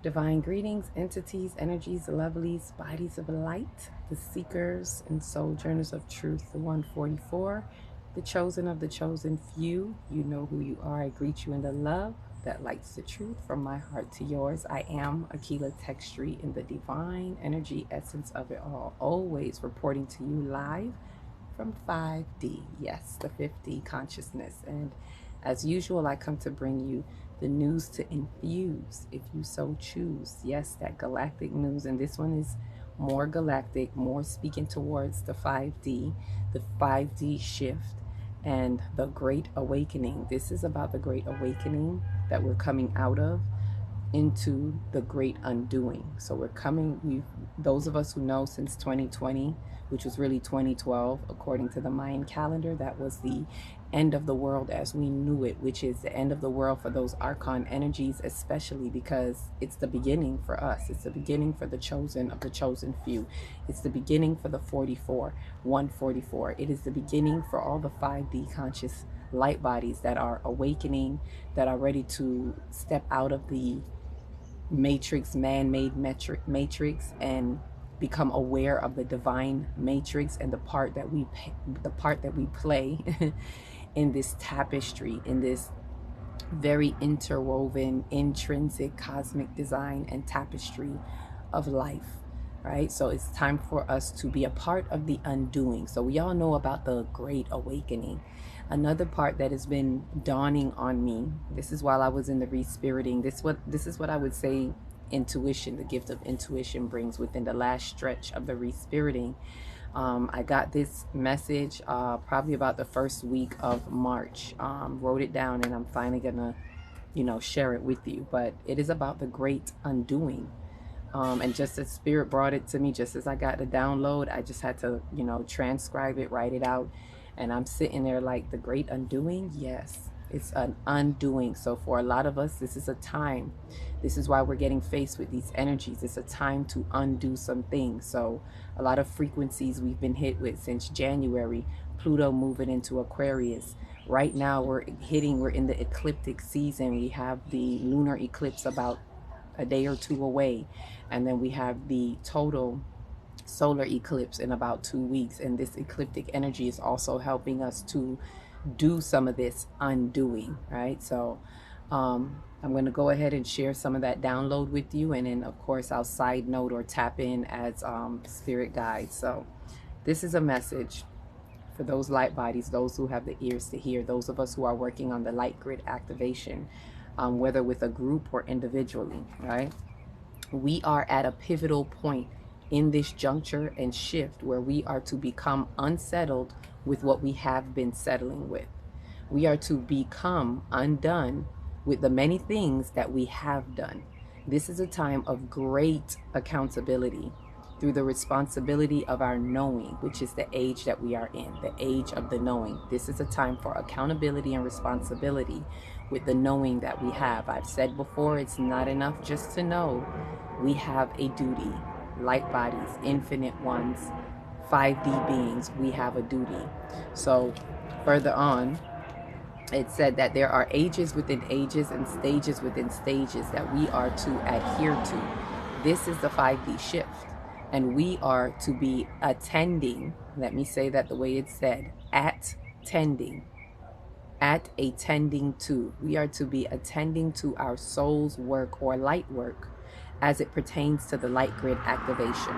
Divine greetings, entities, energies, lovelies, bodies of light, the seekers and sojourners of truth, the 144, the chosen of the chosen few. You know who you are. I greet you in the love that lights the truth from my heart to yours. I am Akila Textry in the divine energy essence of it all, always reporting to you live from 5D. Yes, the 50 consciousness. And as usual, I come to bring you the news to infuse, if you so choose. Yes, that galactic news. And this one is more galactic, more speaking towards the 5D shift, and the Great Awakening. This is about the Great Awakening that we're coming out of into the great undoing. So those of us who know since 2020, which was really 2012 according to the Mayan calendar, that was the end of the world as we knew it, which is the end of the world for those archon energies, especially because it's the beginning for us. It's the beginning for the chosen of the chosen few. It's the beginning for the 144. It is the beginning for all the 5D conscious light bodies that are awakening, that are ready to step out of the matrix, man-made matrix, and become aware of the divine matrix and the part that we play in this tapestry, in this very interwoven, intrinsic, cosmic design and tapestry of life. Right? So it's time for us to be a part of the undoing. So we all know about the Great Awakening. Another part that has been dawning on me, this is while I was in the respiriting, this is what I would say intuition, the gift of intuition brings within the last stretch of the respiriting. I got this message probably about the first week of March. Wrote it down, and I'm finally gonna, share it with you. But it is about the great undoing. And just as Spirit brought it to me, just as I got the download, I just had to, transcribe it, write it out. And I'm sitting there like, the great undoing? Yes, it's an undoing. So for a lot of us, this is a time. This is why we're getting faced with these energies. It's a time to undo some things. So a lot of frequencies we've been hit with since January, Pluto moving into Aquarius. Right now we're in the ecliptic season. We have the lunar eclipse about a day or two away, and then we have the total solar eclipse in about 2 weeks, and this ecliptic energy is also helping us to do some of this undoing, right? So I'm going to go ahead and share some of that download with you, and then of course I'll side note or tap in as spirit guides. So this is a message for those light bodies, those who have the ears to hear, those of us who are working on the light grid activation, whether with a group or individually, right? We are at a pivotal point in this juncture and shift where we are to become unsettled with what we have been settling with. We are to become undone with the many things that we have done. This is a time of great accountability through the responsibility of our knowing, which is the age that we are in, the age of the knowing. This is a time for accountability and responsibility with the knowing that we have. I've said before, it's not enough just to know. We have a duty. Light bodies, infinite ones, 5D beings, we have a duty. So further on, it said that there are ages within ages and stages within stages that we are to adhere to. This is the 5D shift. And we are to be attending, let me say that the way it's said, attending to. We are to be attending to our soul's work or light work as it pertains to the light grid activation.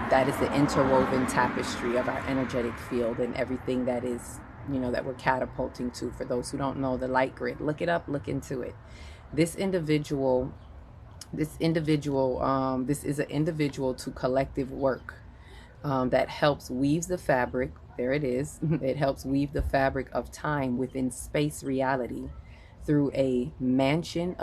That is the interwoven tapestry of our energetic field and everything that is, that we're catapulting to. For those who don't know the light grid, look it up, look into it. This is an individual to collective work that helps weave the fabric. There it is. It helps weave the fabric of time within space reality through a mansion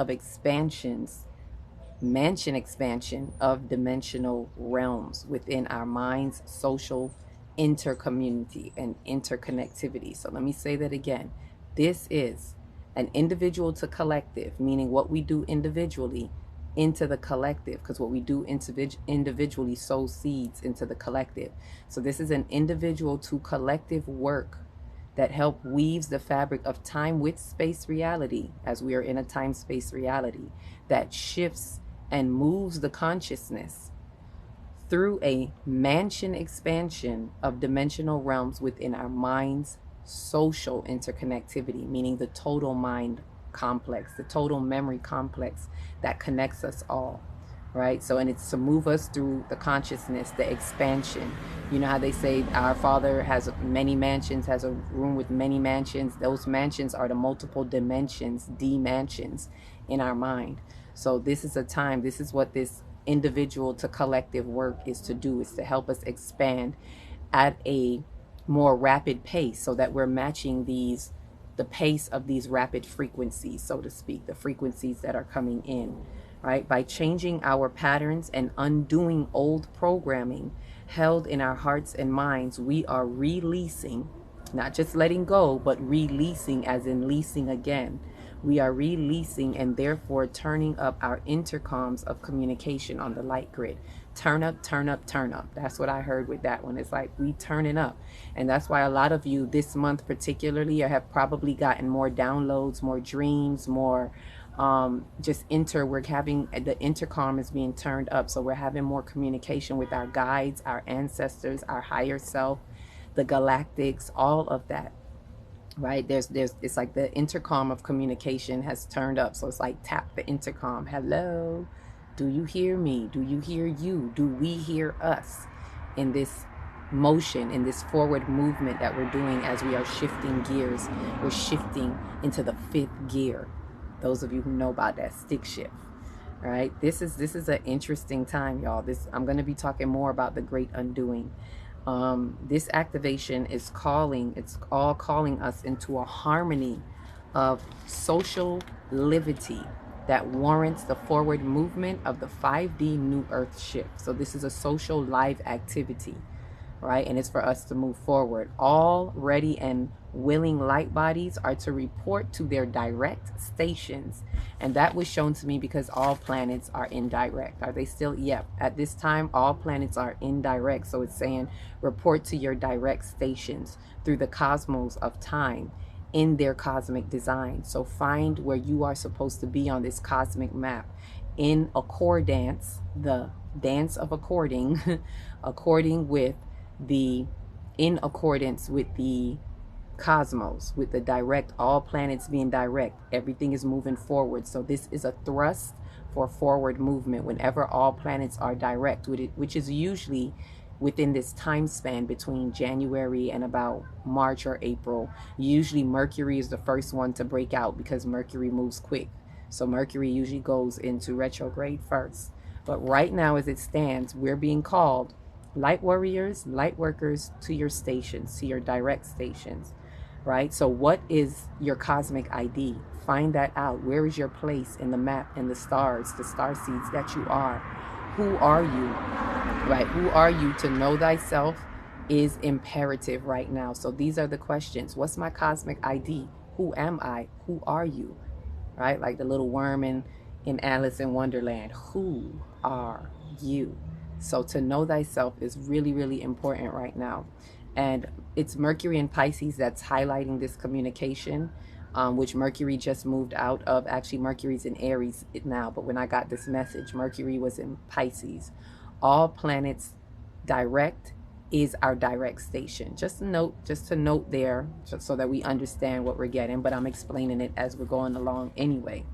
expansion of dimensional realms within our mind's social intercommunity and interconnectivity. So let me say that again. This is an individual to collective, meaning what we do individually into the collective, because what we do individually sows seeds into the collective. So this is an individual to collective work that help weaves the fabric of time with space reality, as we are in a time-space reality that shifts and moves the consciousness through a mansion expansion of dimensional realms within our mind's social interconnectivity, meaning the total mind complex, the total memory complex that connects us all, right? So, and it's to move us through the consciousness, the expansion. You know how they say our Father has many mansions, has a room with many mansions. Those mansions are the multiple dimensions, D-mansions in our mind. So this is a time, this is what this individual to collective work is to do, is to help us expand at a more rapid pace so that we're matching the pace of these rapid frequencies, so to speak, the frequencies that are coming in, right? By changing our patterns and undoing old programming held in our hearts and minds, we are releasing, not just letting go, but releasing as in leasing again. We are releasing and therefore turning up our intercoms of communication on the light grid. Turn up, turn up, turn up. That's what I heard with that one. It's like we turning up. And that's why a lot of you this month particularly have probably gotten more downloads, more dreams, more we're having, the intercom is being turned up. So we're having more communication with our guides, our ancestors, our higher self, the galactics, all of that. Right, there's it's like the intercom of communication has turned up. So it's like tap the intercom. Hello, do you hear me? Do you hear you? Do we hear us in this motion, in this forward movement that we're doing as we are shifting gears? We're shifting into the 5th gear. Those of you who know about that stick shift, right? This is an interesting time, y'all. I'm going to be talking more about the great undoing. This activation is all calling us into a harmony of social livity that warrants the forward movement of the 5D New Earth shift. So this is a social live activity, right? And it's for us to move forward. All ready and willing light bodies are to report to their direct stations. And that was shown to me because all planets are indirect. Are they still? Yep. At this time, all planets are indirect. So it's saying report to your direct stations through the cosmos of time in their cosmic design. So find where you are supposed to be on this cosmic map in accordance, the dance of according, in accordance with the cosmos, with the direct, all planets being direct, everything is moving forward. So this is a thrust for forward movement whenever all planets are direct, which is usually within this time span between January and about March or April. Usually Mercury is the first one to break out because Mercury moves quick. So Mercury usually goes into retrograde first. But right now, as it stands, we're being called light warriors, light workers, to your stations, to your direct stations, right? So what is your cosmic ID? Find that out. Where is your place in the map, in the stars, the star seeds that you are? Who are you, right? Who are you? To know thyself is imperative right now. So these are the questions. What's my cosmic ID? Who am I? Who are you? Right? Like the little worm in Alice in Wonderland. Who are you? So to know thyself is really, really important right now. And it's Mercury in Pisces that's highlighting this communication, which Mercury just moved out of. Actually, Mercury's in Aries now, but when I got this message, Mercury was in Pisces. All planets direct is our direct station. Just to note there, just so that we understand what we're getting, but I'm explaining it as we're going along anyway.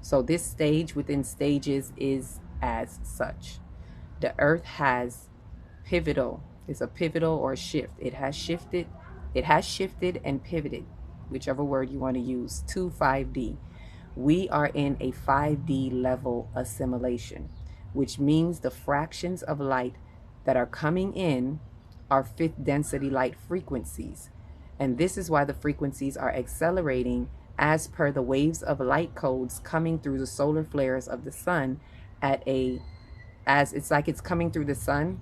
So this stage within stages is as such. The earth has pivotal, it's a pivotal or a shift. It has shifted and pivoted, whichever word you want to use, to 5D. We are in a 5D level assimilation, which means the fractions of light that are coming in are 5th density light frequencies. And this is why the frequencies are accelerating as per the waves of light codes coming through the solar flares of the sun as it's like it's coming through the sun.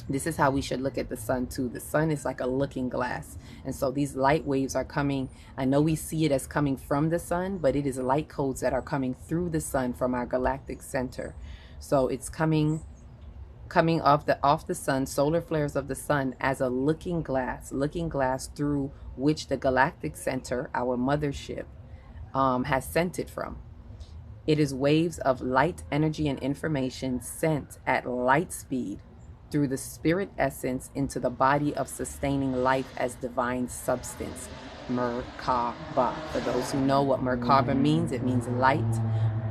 This is how we should look at the sun too. The sun is like a looking glass. And so these light waves are coming. I know we see it as coming from the sun, but it is light codes that are coming through the sun from our galactic center. So it's coming coming off the sun, solar flares of the sun, as a looking glass through which the galactic center, our mothership, has sent it from. It is waves of light, energy, and information sent at light speed through the spirit essence into the body of sustaining life as divine substance. Merkaba. For those who know what Merkaba means, it means light,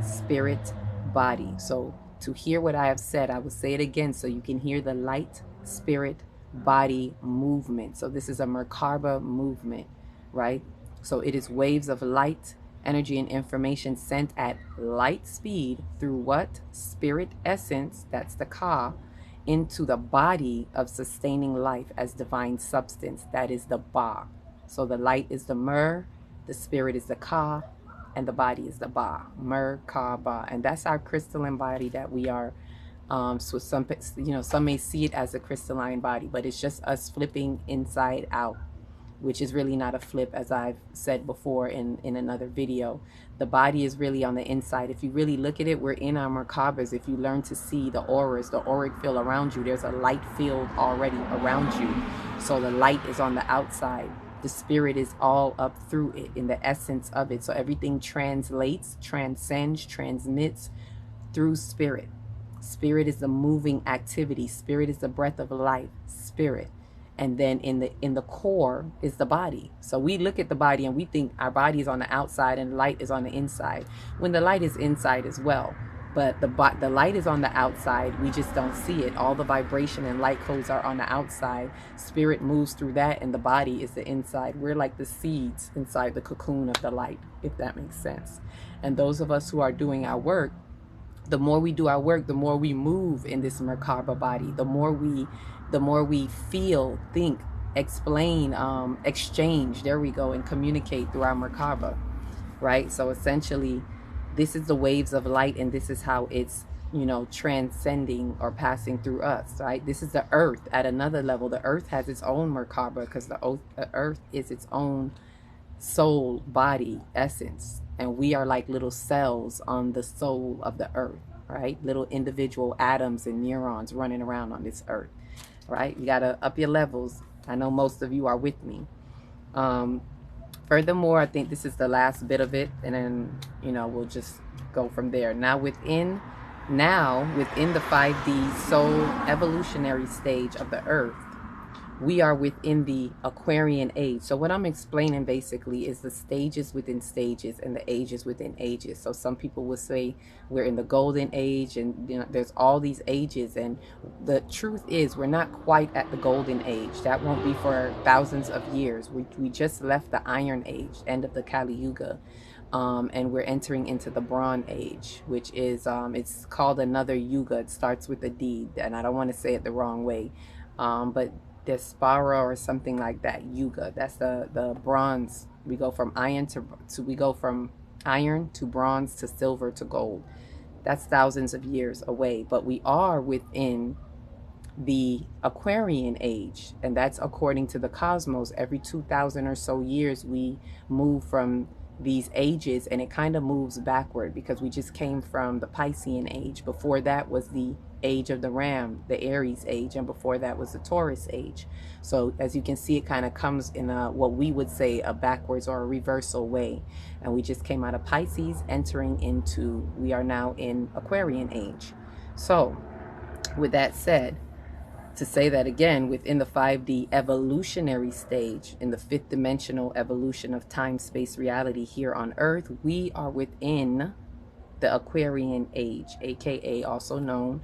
spirit, body. So to hear what I have said, I will say it again so you can hear the light, spirit, body movement. So this is a Merkaba movement, right? So it is waves of light, energy, and information sent at light speed through what? Spirit essence, that's the Ka, into the body of sustaining life as divine substance, that is the Ba. So the light is the Mer, the spirit is the Ka, and the body is the Ba. Mer, Ka, Ba. And that's our crystalline body that we are. So some may see it as a crystalline body, but it's just us flipping inside out, which is really not a flip, as I've said before in another video. The body is really on the inside. If you really look at it, we're in our Merkabas. If you learn to see the auras, the auric field around you, there's a light field already around you. So the light is on the outside. The spirit is all up through it, in the essence of it. So everything translates, transcends, transmits through spirit. Spirit is the moving activity. Spirit is the breath of life. Spirit. And then in the core is the body. So we look at the body and we think our body is on the outside and light is on the inside, when the light is inside as well. But the light is on the outside. We just don't see it. All the vibration and light codes are on the outside. Spirit moves through that, and the body is the inside. We're like the seeds inside the cocoon of the light, if that makes sense. And those of us who are doing our work, the more we do our work, the more we move in this Merkaba body, the more we feel, think, explain, exchange, there we go, and communicate through our Merkaba, right? So essentially, this is the waves of light, and this is how it's, transcending or passing through us, right? This is the earth at another level. The earth has its own Merkaba because the earth is its own soul, body, essence. And we are like little cells on the soul of the earth, right? Little individual atoms and neurons running around on this earth, right? You got to up your levels. I know most of you are with me. Furthermore, I think this is the last bit of it, and then, we'll just go from there. Now within the 5D soul evolutionary stage of the earth, we are within the Aquarian age. So what I'm explaining basically is the stages within stages and the ages within ages. So some people will say we're in the golden age, and there's all these ages, and the truth is we're not quite at the golden age. That won't be for thousands of years. We just left the Iron Age, end of the Kali Yuga, and we're entering into the Bronze Age, which is it's called another Yuga. It starts with a D, and I don't want to say it the wrong way, but Despara or something like that. Yuga, that's the bronze. We go from iron to bronze to silver to gold. That's thousands of years away, but we are within the Aquarian age, and that's according to the cosmos. Every 2,000 or so years we move from these ages, and it kind of moves backward because we just came from the Piscean age. Before that was the age of the Ram, the Aries age, and before that was the Taurus age. So as you can see, it kind of comes in a what we would say a backwards or a reversal way, and we just came out of Pisces entering into, we are now in Aquarian age. So with that said, to say that again, within the 5D evolutionary stage, in the fifth dimensional evolution of time, space, reality here on Earth, we are within the Aquarian age, aka also known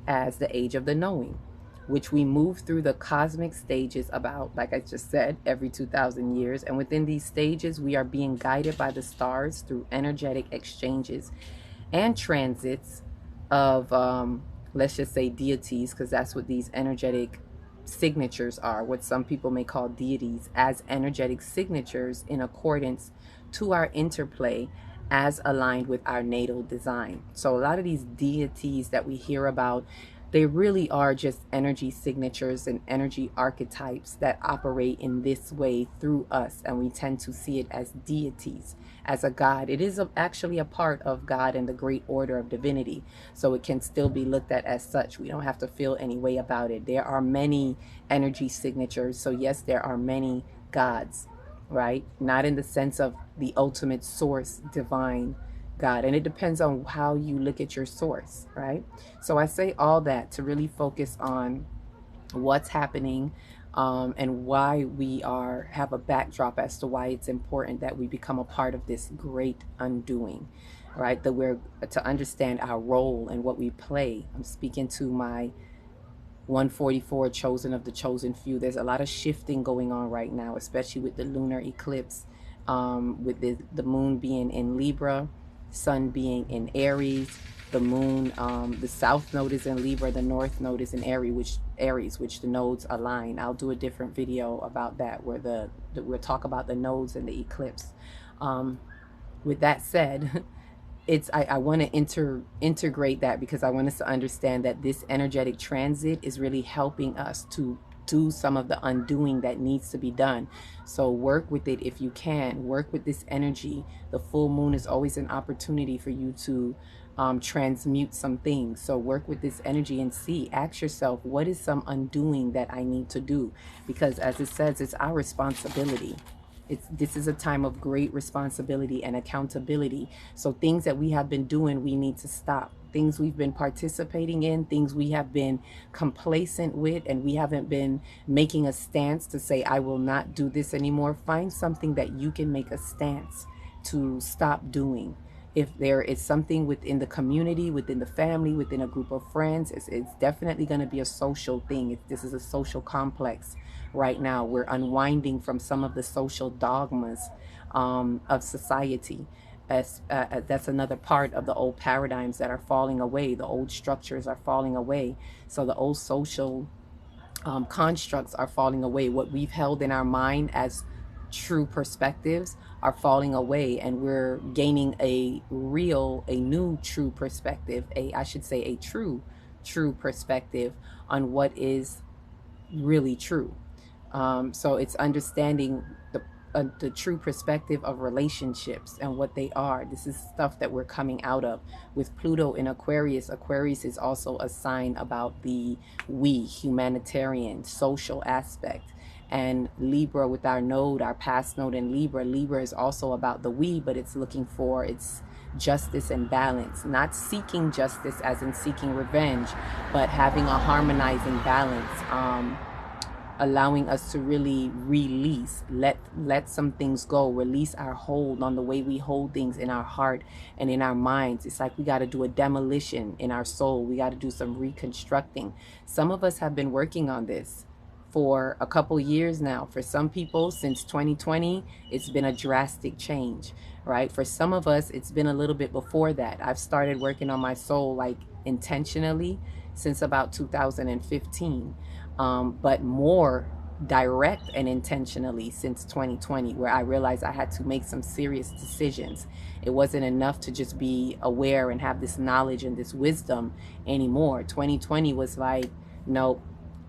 as the age of the knowing, which we move through the cosmic stages about, like I just said, every 2,000 years. And within these stages, we are being guided by the stars through energetic exchanges and transits of let's just say deities, because that's what these energetic signatures are, what some people may call deities, as energetic signatures in accordance to our interplay as aligned with our natal design. So a lot of these deities that we hear about, they really are just energy signatures and energy archetypes that operate in this way through us, and we tend to see it as deities, as a god. It is actually a part of God and the great order of divinity, so it can still be looked at as such. We don't have to feel any way about it. There are many energy signatures, so yes, there are many gods, right? Not in the sense of the ultimate source, divine God. And it depends on how you look at your source, right? So I say all that to really focus on what's happening, and why we have a backdrop as to why it's important that we become a part of this great undoing, right? That we're to understand our role and what we play. I'm speaking to my 144 chosen of the chosen few. There's a lot of shifting going on right now, especially with the lunar eclipse, with the moon being in Libra, sun being in Aries, the moon, the south node is in Libra, the north node is in Aries, which the nodes align. I'll do a different video about that, where we'll talk about the nodes and the eclipse. With that said, I want to integrate that, because I want us to understand that this energetic transit is really helping us to do some of the undoing that needs to be done. So work with it if you can. Work with this energy. The full moon is always an opportunity for you to transmute some things. So work with this energy and see, ask yourself, what is some undoing that I need to do? Because as it says, it's our responsibility. This is a time of great responsibility and accountability. So things that we have been doing, we need to stop. Things we've been participating in, things we have been complacent with, and we haven't been making a stance to say, I will not do this anymore. Find something that you can make a stance to stop doing. If there is something within the community, within the family, within a group of friends, it's definitely going to be a social thing. This is a social complex right now. We're unwinding from some of the social dogmas of society. That's another part of the old paradigms that are falling away. The old structures are falling away. So the old social constructs are falling away. What we've held in our mind as true perspectives are falling away, and we're gaining a new true perspective, I should say a true perspective on what is really true. So it's understanding the true perspective of relationships and what they are. This is stuff that we're coming out of. With Pluto in Aquarius, Aquarius is also a sign about the humanitarian, social aspect. And Libra, with our node, our past node in Libra, Libra is also about the but it's looking for its justice and balance, not seeking justice as in seeking revenge, but having a harmonizing balance, allowing us to really release, let some things go, release our hold on the way we hold things in our heart and in our minds. It's like we got to do a demolition in our soul. We got to do some reconstructing. Some of us have been working on this for a couple years now. For some people, since 2020, it's been a drastic change, right? For some of us, it's been a little bit before that. I've started working on my soul like intentionally since about 2015, but more direct and intentionally since 2020, where I realized I had to make some serious decisions. It wasn't enough to just be aware and have this knowledge and this wisdom anymore. 2020 was like, nope,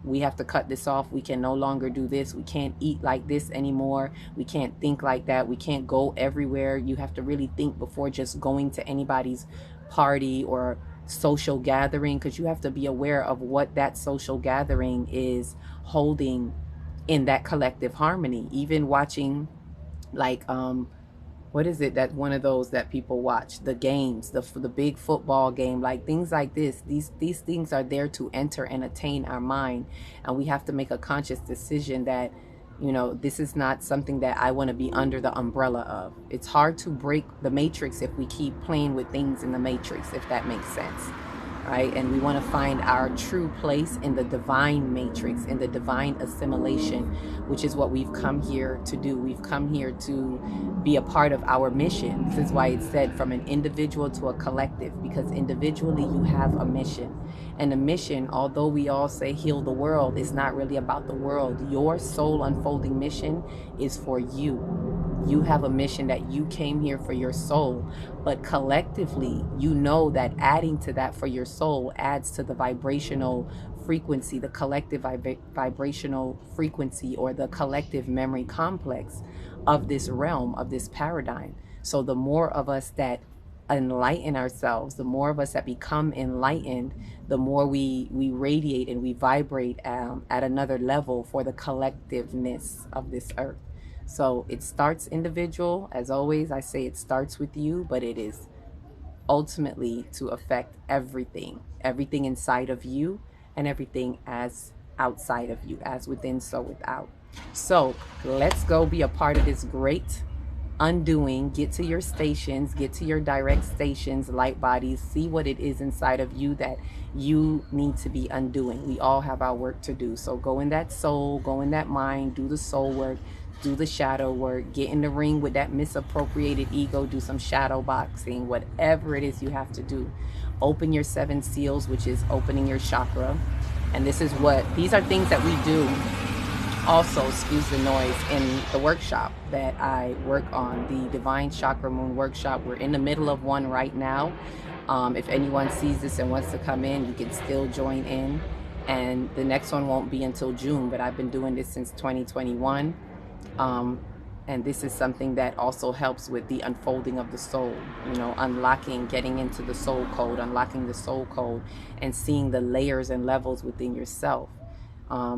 we have to cut this off. We can no longer do this. We can't eat like this anymore. We can't think like that. We can't go everywhere. You have to really think before just going to anybody's party or social gathering, because you have to be aware of what that social gathering is holding in that collective harmony. Even watching like what is it, that one of those that people watch, the games, the big football game, like things like this, these things are there to enter and attain our mind, and we have to make a conscious decision that, you know, this is not something that I want to be under the umbrella of. It's hard to break the matrix if we keep playing with things in the matrix, if that makes sense, right? And we want to find our true place in the divine matrix, in the divine assimilation, which is what we've come here to do. We've come here to be a part of our mission. This is why it's said from an individual to a collective, because individually you have a mission. And the mission, although we all say heal the world, is not really about the world. Your soul unfolding mission is for you. You have a mission that you came here for your soul, but collectively, you know that adding to that for your soul adds to the vibrational frequency, the collective vibrational frequency, or the collective memory complex of this realm, of this paradigm. So the more of us that enlighten ourselves, the more of us that become enlightened, the more we radiate and we vibrate at another level for the collectiveness of this earth. So it starts individual. As always, I say it starts with you, but it is ultimately to affect everything inside of you, and everything as outside of you, as within, so without. So let's go be a part of this great undoing. Get to your stations, get to your direct stations, light bodies, see what it is inside of you that you need to be undoing. We all have our work to do. So go in that soul, go in that mind, do the soul work, do the shadow work, get in the ring with that misappropriated ego, do some shadow boxing, whatever it is you have to do. Open your 7 seals, which is opening your chakra. And these are things that we do also, excuse the noise, in the workshop that I work on, the Divine Chakra Moon workshop. We're in the middle of one right now. If anyone sees this and wants to come in, you can still join in. And the next one won't be until June, but I've been doing this since 2021. And this is something that also helps with the unfolding of the soul, unlocking, getting into the soul code, unlocking the soul code, and seeing the layers and levels within yourself.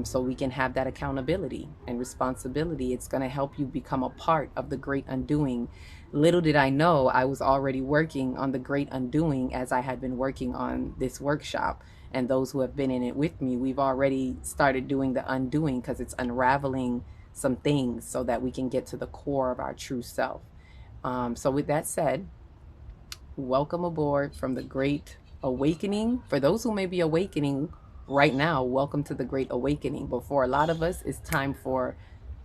So we can have that accountability and responsibility. It's going to help you become a part of the great undoing. Little did I know I was already working on the great undoing as I had been working on this workshop. And those who have been in it with me, we've already started doing the undoing, because it's unraveling some things so that we can get to the core of our true self. So with that said, welcome aboard from the Great Awakening. For those who may be awakening right now, welcome to the Great Awakening. But for a lot of us, it's time for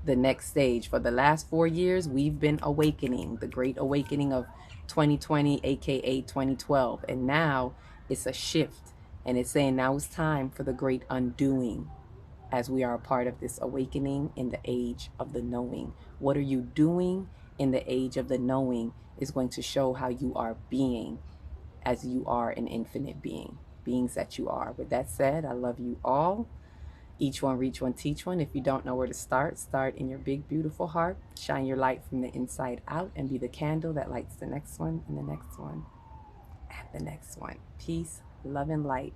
the next stage. For the last 4 years, we've been awakening, the Great Awakening of 2020, aka 2012. And now it's a shift, and it's saying now it's time for the Great Undoing, as we are a part of this awakening in the age of the knowing. What are you doing in the age of the knowing is going to show how you are being, as you are an infinite being, beings that you are. With that said, I love you all. Each one, reach one, teach one. If you don't know where to start, start in your big, beautiful heart. Shine your light from the inside out, and be the candle that lights the next one, and the next one, and the next one. Peace, love, and light.